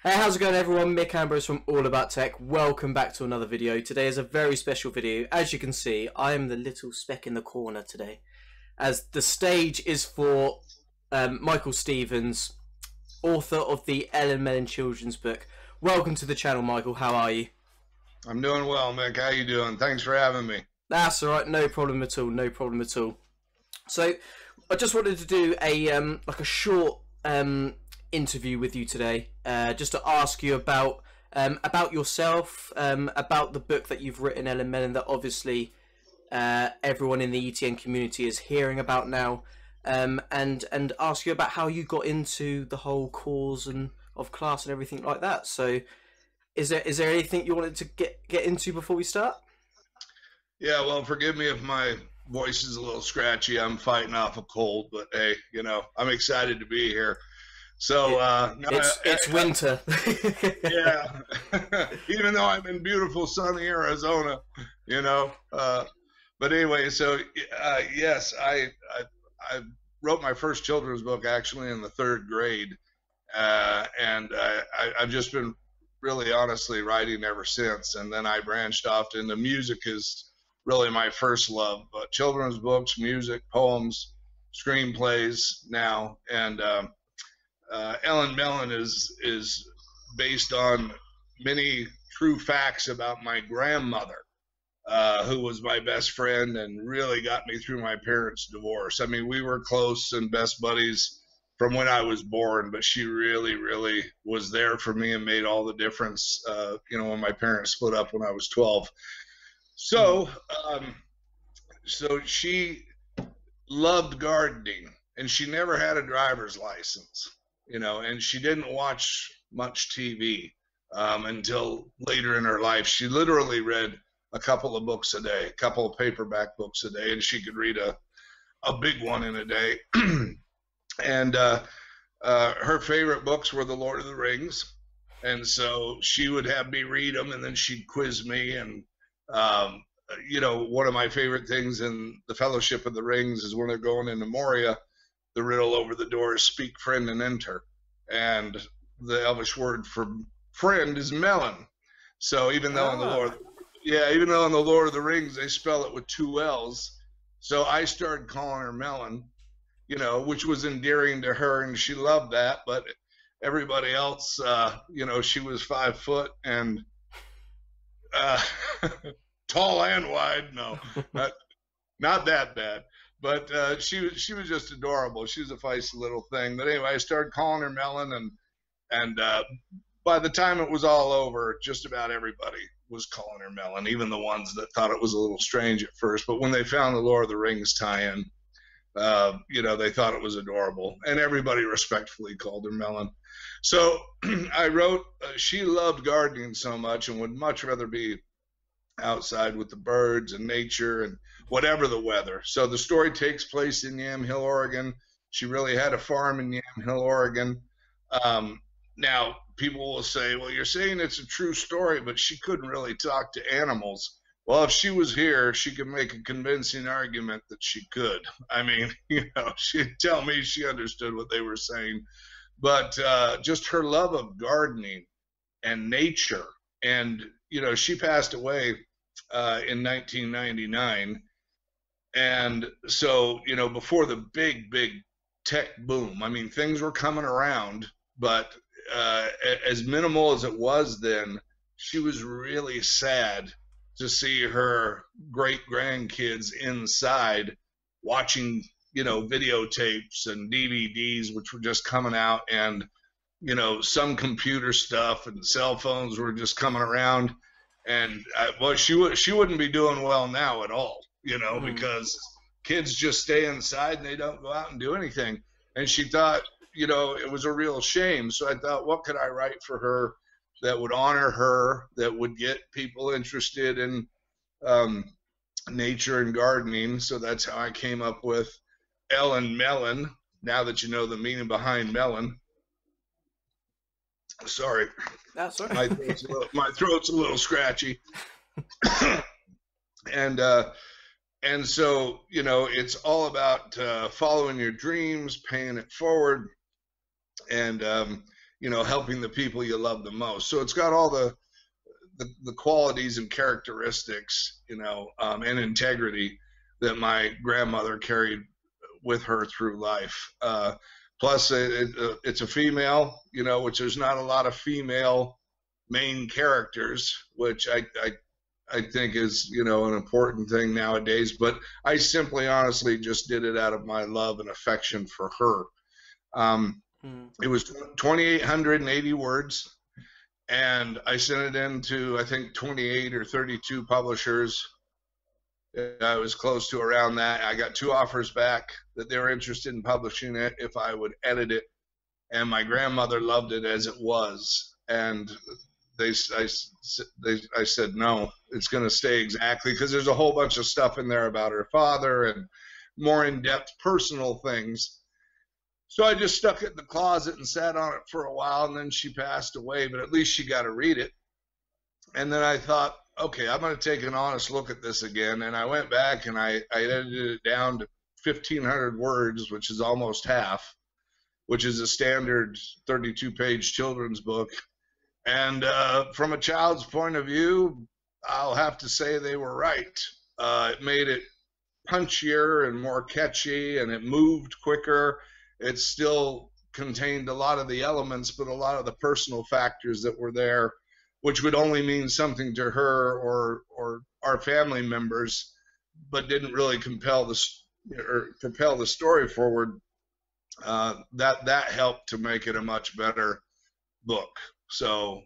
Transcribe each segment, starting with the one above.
Hey, how's it going everyone? Mick Ambrose from All About Tech. Welcome back to another video. Today is a very special video. As you can see, I am the little speck in the corner today, as the stage is for Michael Stevens, author of the Ellen Melon children's book. Welcome to the channel, Michael. How are you? I'm doing well, Mick. How you doing? Thanks for having me. That's alright, no problem at all, no problem at all. So, I just wanted to do a like a short interview with you today, just to ask you about yourself, about the book that you've written, Ellen Melon, that obviously everyone in the ETN community is hearing about now, and ask you about how you got into the whole cause and of class and everything like that. So, is there anything you wanted to get into before we start? Yeah, well, forgive me if my voice is a little scratchy. I'm fighting off a cold, but hey, you know, I'm excited to be here. So it's winter. Yeah, even though I'm in beautiful sunny Arizona, you know. But anyway, so yes, I wrote my first children's book actually in the 3rd grade, and I've just been really honestly writing ever since. And then I branched off into music is really my first love, but children's books, music, poems, screenplays now, and Ellen Melon is based on many true facts about my grandmother, who was my best friend and really got me through my parents' divorce. I mean, we were close and best buddies from when I was born, but she really, really was there for me and made all the difference, you know, when my parents split up when I was 12. So, so she loved gardening, and she never had a driver's license, you know, and she didn't watch much TV until later in her life. She literally read a couple of books a day, a couple of paperback books a day, and she could read a big one in a day. And her favorite books were The Lord of the Rings, and so she would have me read them, and then she'd quiz me. And you know, one of my favorite things in the Fellowship of the Rings is when they're going into Moria, the riddle over the door is "Speak, friend, and enter," and the Elvish word for friend is melon. So even though in the Lord of the Rings they spell it with 2 L's, so I started calling her Melon, you know, which was endearing to her, and she loved that. But everybody else, you know, she was 5 foot and tall and wide. No, not that bad. But she was just adorable. She was a feisty little thing. But anyway, I started calling her Melon, and by the time it was all over, just about everybody was calling her Melon, even the ones that thought it was a little strange at first. But when they found the Lord of the Rings tie-in, you know, they thought it was adorable, and everybody respectfully called her Melon. So I wrote, she loved gardening so much and would much rather be outside with the birds and nature and whatever the weather. So the story takes place in Yamhill, Oregon. She really had a farm in Yamhill, Oregon. Now, people will say, well, you're saying it's a true story, but she couldn't really talk to animals. Well, if she was here, she could make a convincing argument that she could. I mean, you know, she'd tell me she understood what they were saying. But just her love of gardening and nature. And, you know, she passed away in 1999. And so, you know, before the big tech boom, I mean, things were coming around, but as minimal as it was then, she was really sad to see her great grandkids inside watching, you know, videotapes and DVDs, which were just coming out, and, you know, some computer stuff and cell phones were just coming around. And well, she wouldn't be doing well now at all, you know, because kids just stay inside and they don't go out and do anything. And she thought, you know, it was a real shame. So I thought, what could I write for her that would honor her, that would get people interested in nature and gardening? So that's how I came up with Ellen Melon, now that you know the meaning behind melon. Sorry. That's all right. My throat's a little scratchy. And so, you know, it's all about following your dreams, paying it forward. And helping the people you love the most. So it's got all the qualities and characteristics, and integrity that my grandmother carried with her through life. Plus, it's a female, which there's not a lot of female main characters, which I think is, an important thing nowadays. But I simply, honestly, just did it out of my love and affection for her. It was 2,880 words, and I sent it in to, I think, 28 or 32 publishers. I was close to around that. I got 2 offers back that they were interested in publishing it if I would edit it, and my grandmother loved it as it was. And I said no, it's going to stay exactly, because there's a whole bunch of stuff in there about her father and more in-depth personal things. So I just stuck it in the closet and sat on it for a while, and then she passed away, but at least she got to read it. And then I thought, okay, I'm going to take an honest look at this again. And I went back and I edited it down to 1,500 words, which is almost half, which is a standard 32-page children's book. And from a child's point of view, I'll have to say they were right. It made it punchier and more catchy, and it moved quicker. It still contained a lot of the elements, but a lot of the personal factors that were there, which would only mean something to her or our family members, but didn't really propel the story forward. That helped to make it a much better book. So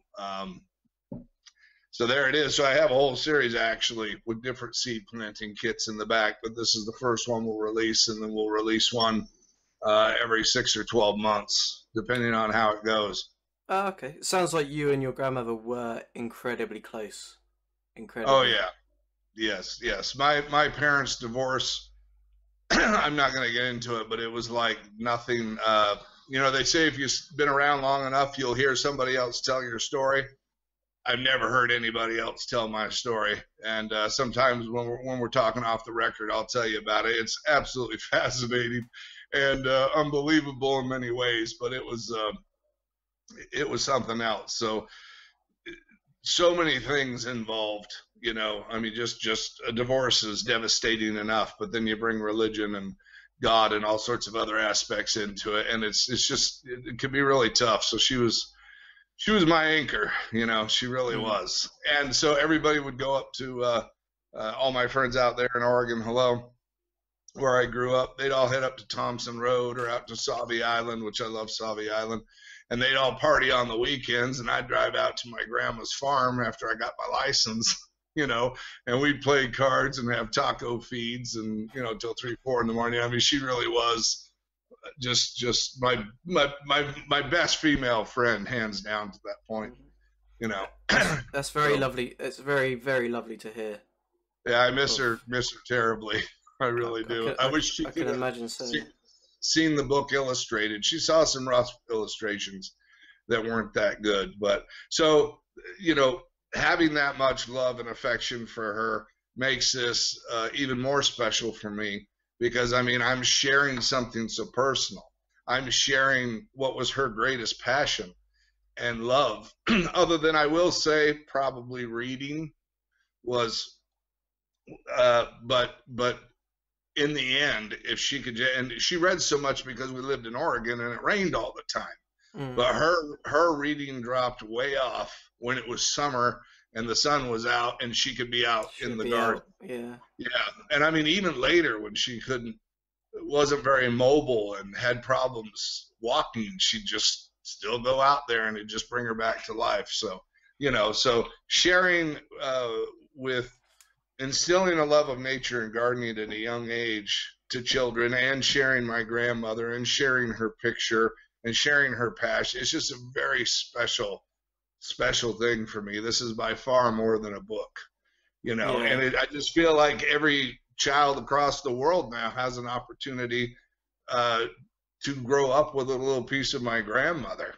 there it is. So I have a whole series actually with different seed planting kits in the back, but this is the first one we'll release, and then we'll release one every 6 or 12 months, depending on how it goes. Okay. It sounds like you and your grandmother were incredibly close. Incredibly. Oh yeah. Yes. My parents' divorce, I'm not going to get into it, but it was like nothing. They say if you've been around long enough, you'll hear somebody else tell your story. I've never heard anybody else tell my story. And sometimes when we're talking off the record, I'll tell you about it. It's absolutely fascinating and unbelievable in many ways, but it was something else. So many things involved, just a divorce is devastating enough, but then you bring religion and God and all sorts of other aspects into it, and it can be really tough. So she was my anchor, she really was. And so everybody would go up to all my friends out there in Oregon, where I grew up. They'd all head up to Thompson Road or out to Sauvie Island, which I love Sauvie Island. And they'd all party on the weekends, and I'd drive out to my grandma's farm after I got my license, and we'd play cards and have taco feeds and, till 3, 4 in the morning. I mean, she really was just my best female friend, hands down, to that point, That's very lovely. It's very, very lovely to hear. Yeah, I miss her terribly. I really do. I wish she could imagine seen the book illustrated. She saw some rough illustrations that weren't that good, but so having that much love and affection for her makes this even more special for me, because I'm sharing something so personal. I'm sharing what was her greatest passion and love, other than, I will say, probably reading was but in the end, if she could, and she read so much because we lived in Oregon and it rained all the time. But her reading dropped way off when it was summer and the sun was out and she could be out in the garden. Yeah. And even later, when she wasn't very mobile and had problems walking, she'd just still go out there and it'd just bring her back to life. So so sharing with instilling a love of nature and gardening at a young age to children, and sharing my grandmother and sharing her picture and sharing her passion, it's just a very special thing for me. This is by far more than a book, and I just feel like every child across the world now has an opportunity to grow up with a little piece of my grandmother,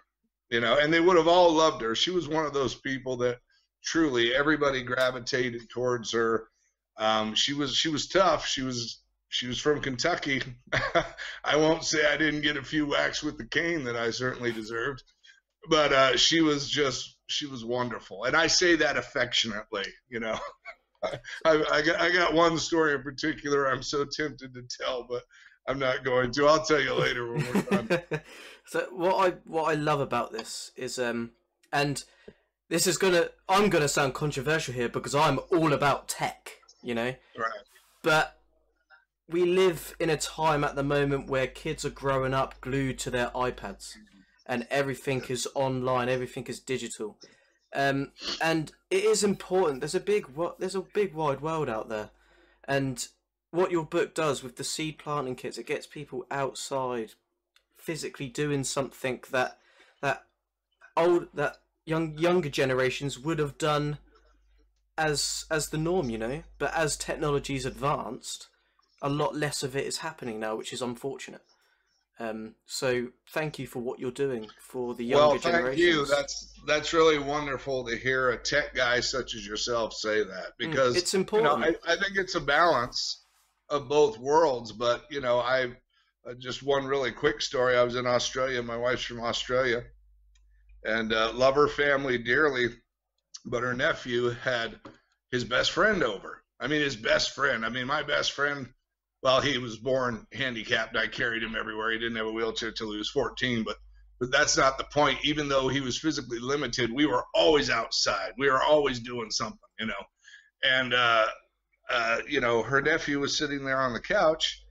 and they would have all loved her. She was one of those people that truly everybody gravitated towards her. She was tough. She was from Kentucky. I won't say I didn't get a few whacks with the cane that I certainly deserved, but she was wonderful, and I say that affectionately, you know. I got one story in particular I'm so tempted to tell, but I'm not going to. I'll tell you later when we're done. So what I love about this is and this is I'm gonna sound controversial here because I'm all about tech, you know. Right. But we live in a time at the moment where kids are growing up glued to their iPads, and everything is online, everything is digital, and it is important. There's a big wide world out there, and what your book does with the seed planting kits, it gets people outside, physically doing something that that younger generations would have done as the norm, you know. But as technology's advanced, a lot less of it is happening now, which is unfortunate. So thank you for what you're doing for the younger Well, thank you. generations. That's really wonderful to hear a tech guy such as yourself say that, because It's you know, important. I think it's a balance of both worlds. But you know, I just one really quick story. I was in Australia. My wife's from Australia, and love her family dearly, but her nephew had his best friend over. I mean, his best friend. I mean, my best friend. Well, he was born handicapped. I carried him everywhere. He didn't have a wheelchair till he was 14, but that's not the point. Even though he was physically limited, we were always outside. We were always doing something, you know. And you know, her nephew was sitting there on the couch,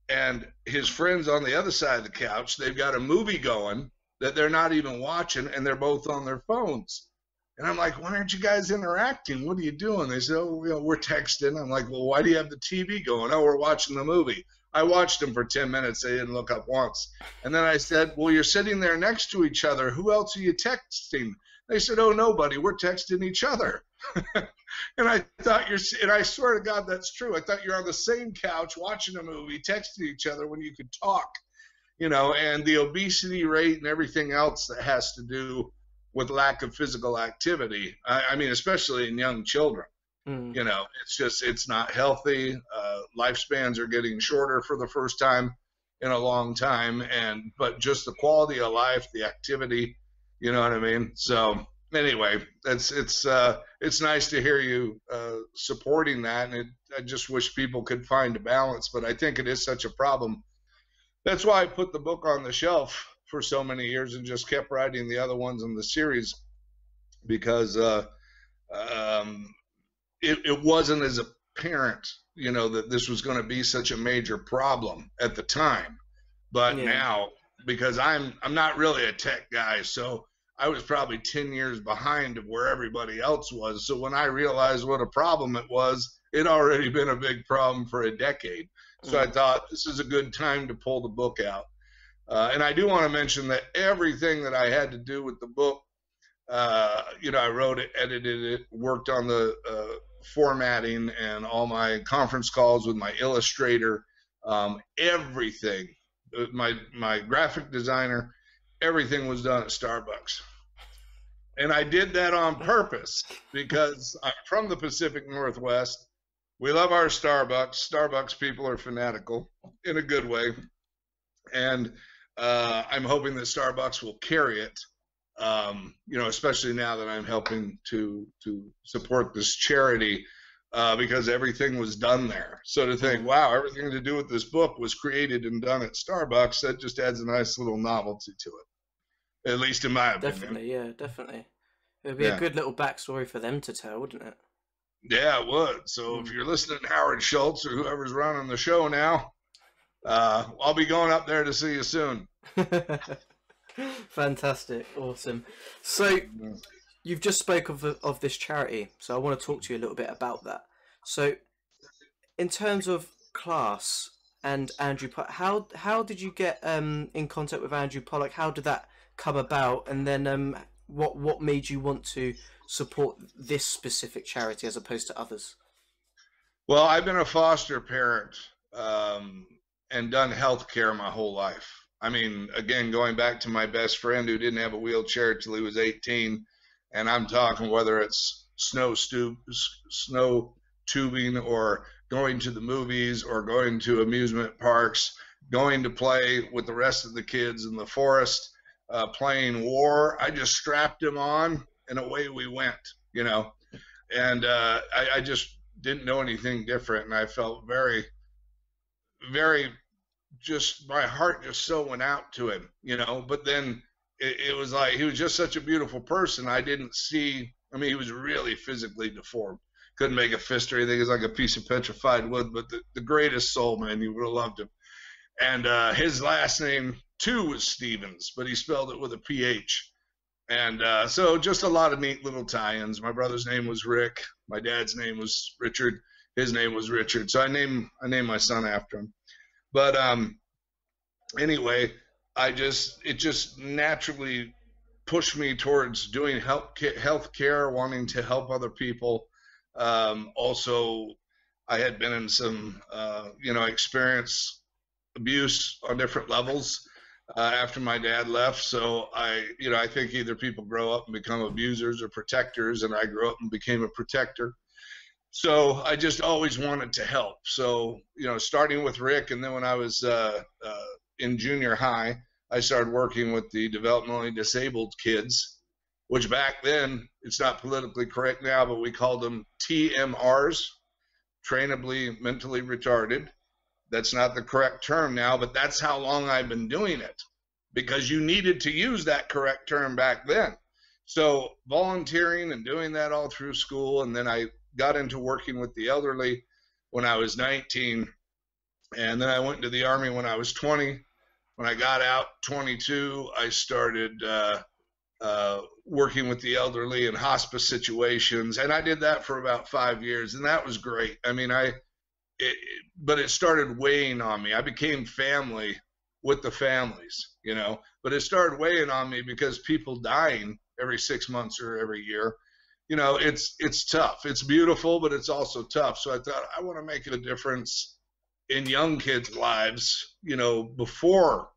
and his friends on the other side of the couch. They've got a movie going that they're not even watching, and they're both on their phones. And I'm like, why aren't you guys interacting? What are you doing? They said, oh, you know, we're texting. I'm like, well, why do you have the TV going? Oh, we're watching the movie. I watched them for 10 minutes. They didn't look up once. And then I said, well, you're sitting there next to each other. Who else are you texting? They said, oh, nobody. We're texting each other. And I thought and I swear to God, that's true. I thought you're on the same couch watching a movie, texting each other when you could talk, you know, and the obesity rate and everything else that has to do with lack of physical activity. I mean, especially in young children, Mm. you know, it's not healthy. Lifespans are getting shorter for the first time in a long time. But just the quality of life, the activity, you know what I mean? So anyway, it's nice to hear you supporting that. And I just wish people could find a balance, but I think it is such a problem. That's why I put the book on the shelf for so many years and just kept writing the other ones in the series, because um, it wasn't as apparent, you know, that this was going to be such a major problem at the time. But Yeah. now, because I'm not really a tech guy, so I was probably 10 years behind of where everybody else was. So when I realized what a problem it was, it already been a big problem for a decade. So I Mm. thought this is a good time to pull the book out. And I do want to mention that everything that I had to do with the book, you know, I wrote it, edited it, worked on the formatting and all my conference calls with my illustrator, everything, my graphic designer, everything was done at Starbucks. And I did that on purpose because I'm from the Pacific Northwest. We love our Starbucks. Starbucks people are fanatical in a good way. And I'm hoping that Starbucks will carry it, you know, especially now that I'm helping to support this charity, because everything was done there. So to think, Mm. wow, everything to do with this book was created and done at Starbucks, that just adds a nice little novelty to it, at least in my opinion. Definitely, yeah, definitely. It would be a Yeah. good little backstory for them to tell, wouldn't it? Yeah, it would. So if Mm. you're listening to Howard Schultz or whoever's running the show now, I'll be going up there to see you soon. Fantastic, awesome. So you've just spoke of this charity, so I want to talk to you a little bit about that. So in terms of C.L.A.S.S and Andrew, how did you get in contact with Andrew Pollock? How did that come about? And then what made you want to support this specific charity as opposed to others? Well, I've been a foster parent, and done healthcare my whole life. I mean, again, going back to my best friend who didn't have a wheelchair till he was 18, and I'm talking whether it's snow tubing, or going to the movies, or going to amusement parks, going to play with the rest of the kids in the forest. playing war. I just strapped him on and away we went, you know. And I just didn't know anything different, and I felt very, very, just my heart just so went out to him, you know. But then it was like he was just such a beautiful person. I didn't see. I mean, he was really physically deformed. Couldn't make a fist or anything. He was like a piece of petrified wood, but the greatest soul, man. You would have loved him. And his last name too was Stevens, but he spelled it with a PH. And so just a lot of neat little tie-ins. My brother's name was Rick. My dad's name was Richard. His name was Richard. So I named my son after him. But anyway, it just naturally pushed me towards doing healthcare, wanting to help other people. Also, I had been in some, experience abuse on different levels after my dad left. So I think either people grow up and become abusers or protectors, and I grew up and became a protector. So I just always wanted to help. So, starting with Rick, and then when I was in junior high, I started working with the developmentally disabled kids, which back then, it's not politically correct now, but we called them TMRs, trainably mentally retarded. That's not the correct term now, but that's how long I've been doing it, because you needed to use that correct term back then. So volunteering and doing that all through school, and then I got into working with the elderly when I was 19, and then I went into the Army when I was 20. When I got out, 22, I started working with the elderly in hospice situations, and I did that for about 5 years, and that was great. I mean, but it started weighing on me. I became family with the families, but it started weighing on me because people dying every 6 months or every year, it's tough. It's beautiful, but it's also tough. So I thought, I want to make a difference in young kids' lives, before,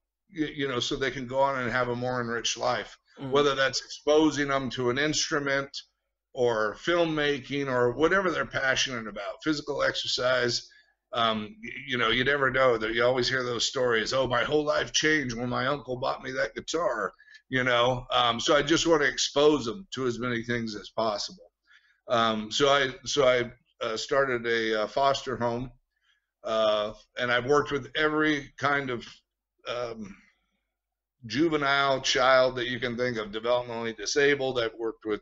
so they can go on and have a more enriched life, whether that's exposing them to an instrument or filmmaking or whatever they're passionate about, physical exercise. You never know. That you always hear those stories. Oh, my whole life changed when my uncle bought me that guitar. So I just want to expose them to as many things as possible. So I started a foster home, and I've worked with every kind of juvenile child that you can think of, developmentally disabled. I've worked with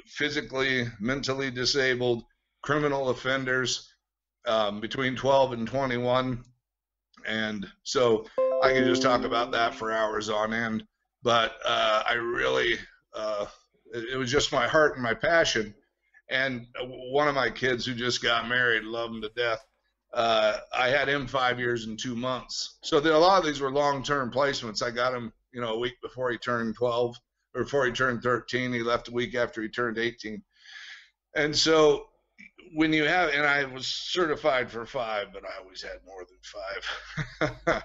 physically, mentally disabled, criminal offenders between 12 and 21. And so I can just talk about that for hours on end. But I really, it was just my heart and my passion. And one of my kids who just got married, love him to death, I had him 5 years and 2 months. So a lot of these were long-term placements. I got him, a week before he turned 12, or before he turned 13. He left a week after he turned 18. And so when you have, and I was certified for 5, but I always had more than 5.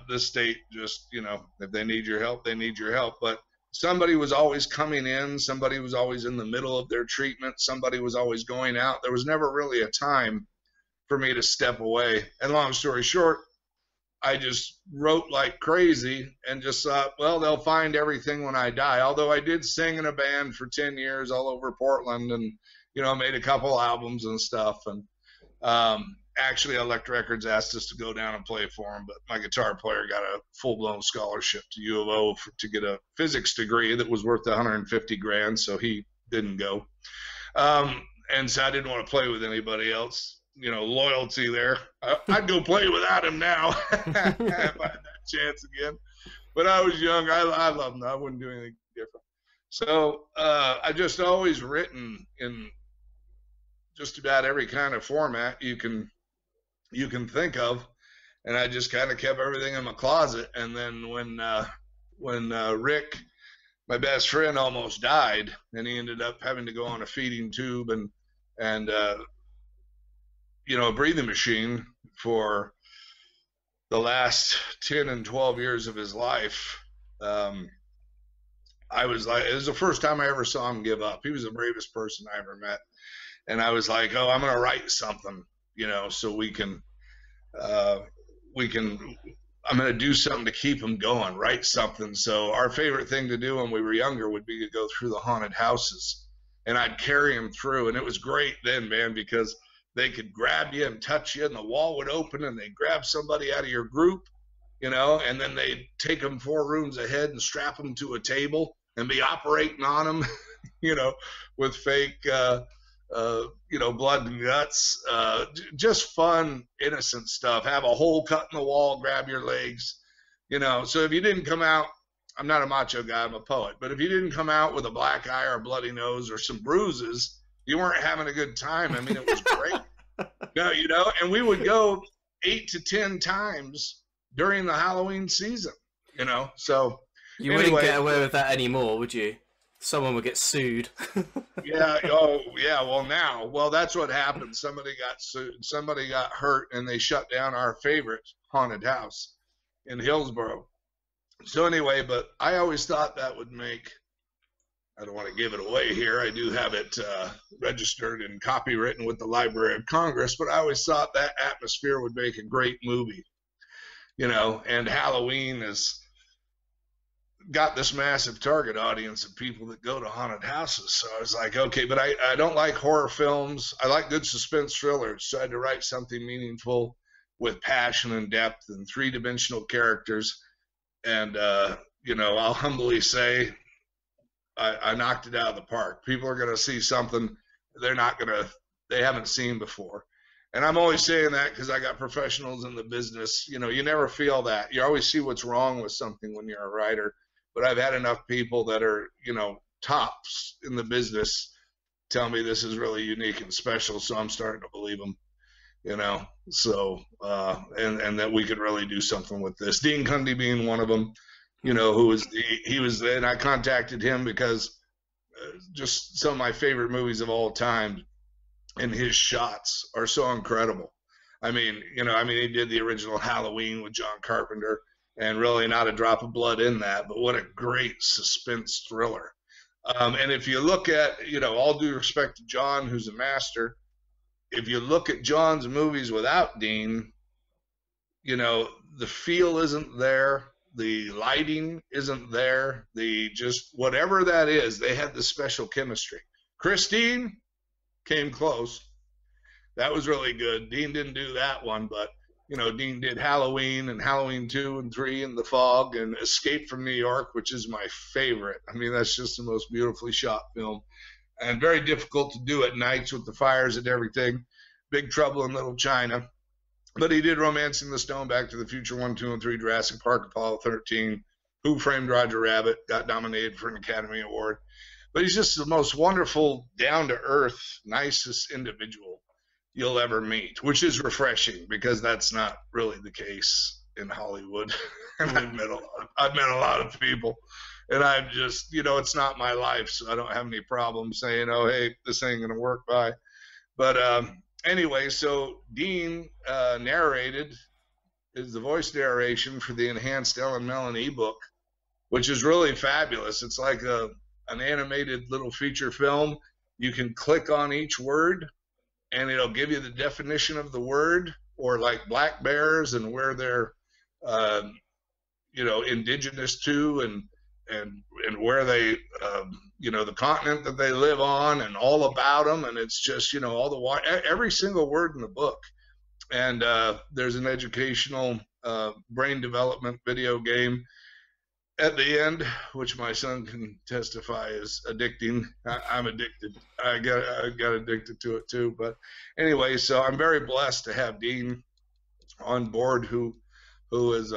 The state just, if they need your help, they need your help. But somebody was always coming in. Somebody was always in the middle of their treatment. Somebody was always going out. There was never really a time for me to step away. And long story short, I just wrote like crazy and just thought, well, they'll find everything when I die. Although I did sing in a band for 10 years all over Portland, and, made a couple albums and stuff. And actually, Elect Records asked us to go down and play for them, but my guitar player got a full-blown scholarship to U of O to get a physics degree that was worth 150 grand, so he didn't go. And so I didn't want to play with anybody else. Loyalty there. I'd go play without him now if I had that chance again. But I was young. I loved him. I wouldn't do anything different. So I just always written in just about every kind of format you can think of, and I just kind of kept everything in my closet. And then when Rick, my best friend, almost died, and he ended up having to go on a feeding tube and a breathing machine for the last 10 and 12 years of his life. I was like, it was the first time I ever saw him give up. He was the bravest person I ever met. And I was like, oh, I'm going to write something, so we can I'm going to do something to keep them going, write something. So our favorite thing to do when we were younger would be to go through the haunted houses, and I'd carry them through. And it was great then, man, because they could grab you and touch you, and the wall would open, and they'd grab somebody out of your group, you know, and then they'd take them 4 rooms ahead and strap them to a table and be operating on them, you know, with fake, you know, blood and guts, just fun, innocent stuff. Have a hole cut in the wall, grab your legs, you know. So if you didn't come out, I'm not a macho guy, I'm a poet, but if you didn't come out with a black eye or a bloody nose or some bruises, you weren't having a good time. I mean, it was great. You know, and we would go 8 to 10 times during the Halloween season, you know. So you wouldn't get away with that anymore, would you? Someone would get sued. Yeah. Oh, yeah. Well, that's what happened. Somebody got sued. Somebody got hurt, and they shut down our favorite haunted house in Hillsborough. So anyway, but I always thought that would make. I don't want to give it away here. I do have it registered and copywritten with the Library of Congress, but I always thought that atmosphere would make a great movie, you know. And Halloween has got this massive target audience of people that go to haunted houses. So I was like, okay, but I don't like horror films. I like good suspense thrillers. So I had to write something meaningful with passion and depth and 3-dimensional characters. And, you know, I'll humbly say I knocked it out of the park. People are going to see something they haven't seen before. And I'm always saying that because I got professionals in the business. You know, you never feel that. You always see what's wrong with something when you're a writer. But I've had enough people that are, you know, tops in the business tell me this is really unique and special. So I'm starting to believe them, you know. So, and that we could really do something with this. Dean Cundy being one of them, you know, and I contacted him because just some of my favorite movies of all time, and his shots are so incredible. I mean, you know, he did the original Halloween with John Carpenter, and really not a drop of blood in that, but what a great suspense thriller. And if you look at, you know, all due respect to John, who's a master, if you look at John's movies without Dean, you know, the feel isn't there. The lighting isn't there. Just whatever that is, they had the special chemistry. Christine came close. That was really good. Dean didn't do that one, but, you know, Dean did Halloween and Halloween 2 and 3 and The Fog and Escape from New York, which is my favorite. I mean, that's just the most beautifully shot film and very difficult to do at nights with the fires and everything. Big Trouble in Little China. But he did Romancing the Stone, Back to the Future 1, 2, and 3, Jurassic Park, Apollo 13, Who Framed Roger Rabbit, got nominated for an Academy Award. But he's just the most wonderful, down-to-earth, nicest individual you'll ever meet, which is refreshing because that's not really the case in Hollywood. And I've met a lot of people, and I'm just, you know, it's not my life, so I don't have any problem saying, oh, hey, this ain't going to work by. But anyway, so Dean narrated, is the voice narration for the enhanced Ellen Melon ebook, which is really fabulous. It's like an animated little feature film. You can click on each word, and it'll give you the definition of the word, or like black bears and where they're, you know, indigenous to, and where they, you know, the continent that they live on, and all about them. And it's just, you know, every single word in the book. And there's an educational brain development video game at the end, which my son can testify is addicting. I'm addicted. I got addicted to it too. But anyway, so I'm very blessed to have Dean on board, who is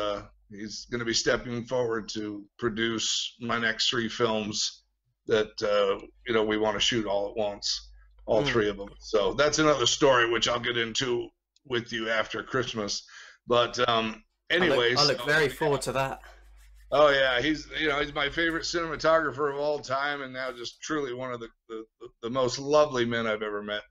he's going to be stepping forward to produce my next 3 films that you know, we want to shoot all at once, all 3 of them. So that's another story which I'll get into with you after Christmas. But anyway, I look very forward to that. Oh yeah, he's my favorite cinematographer of all time, and now just truly one of the most lovely men I've ever met.